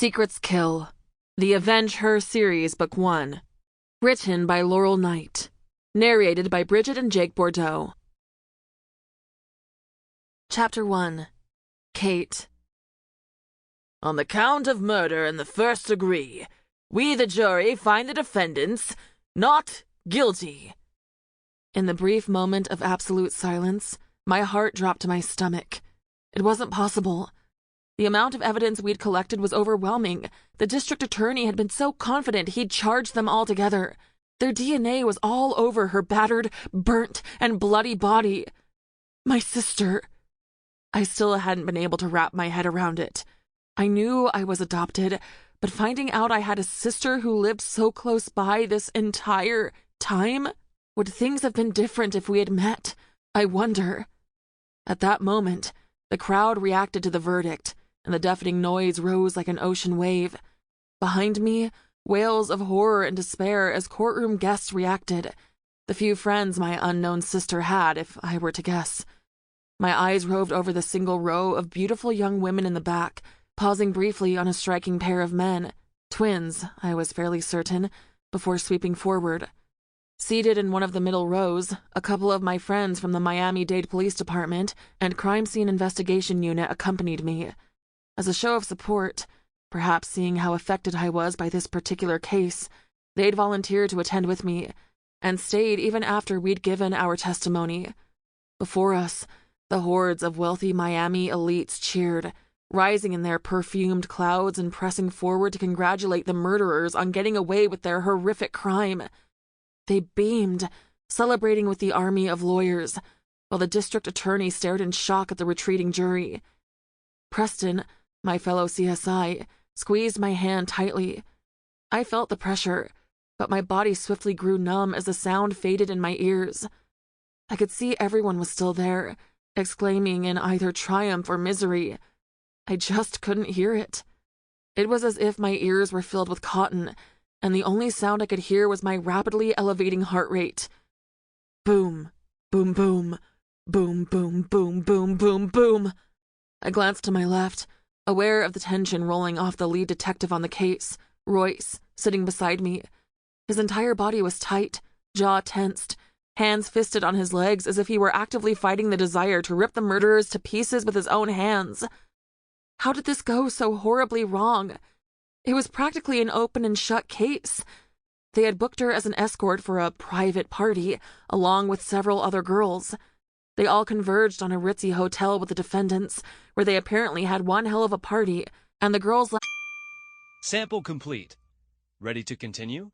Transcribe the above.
Secrets Kill, The Avenge Her Series Book 1. Written by Laurel Night. Narrated by Bridget and Jake Bordeaux. Chapter 1. Kate. On the count of murder in the first degree, we, the jury, find the defendants not guilty. In the brief moment of absolute silence, my heart dropped to my stomach. It wasn't possible. The amount of evidence we'd collected was overwhelming. The district attorney had been so confident he'd charged them all together. Their DNA was all over her battered, burnt, and bloody body. My sister. I still hadn't been able to wrap my head around it. I knew I was adopted, but finding out I had a sister who lived so close by this entire time? Would things have been different if we had met? I wonder. At that moment, the crowd reacted to the verdict, and the deafening noise rose like an ocean wave. Behind me, wails of horror and despair as courtroom guests reacted. The few friends my unknown sister had, if I were to guess. My eyes roved over the single row of beautiful young women in the back, pausing briefly on a striking pair of men. Twins, I was fairly certain, before sweeping forward. Seated in one of the middle rows, a couple of my friends from the Miami-Dade Police Department and Crime Scene Investigation Unit accompanied me. As a show of support, perhaps seeing how affected I was by this particular case, they'd volunteered to attend with me, and stayed even after we'd given our testimony. Before us, the hordes of wealthy Miami elites cheered, rising in their perfumed clouds and pressing forward to congratulate the murderers on getting away with their horrific crime. They beamed, celebrating with the army of lawyers, while the district attorney stared in shock at the retreating jury. Preston, my fellow CSI, squeezed my hand tightly. I felt the pressure, but my body swiftly grew numb as the sound faded in my ears. I could see everyone was still there, exclaiming in either triumph or misery. I just couldn't hear it. It was as if my ears were filled with cotton, and the only sound I could hear was my rapidly elevating heart rate. Boom, boom, boom, boom, boom, boom, boom, boom, boom. I glanced to my left, aware of the tension rolling off the lead detective on the case, Royce, sitting beside me. His entire body was tight, jaw tensed, hands fisted on his legs as if he were actively fighting the desire to rip the murderers to pieces with his own hands. How did this go so horribly wrong? It was practically an open and shut case. They had booked her as an escort for a private party, along with several other girls. They all converged on a ritzy hotel with the defendants, where they apparently had one hell of a party, and the girls Sample complete. Ready to continue?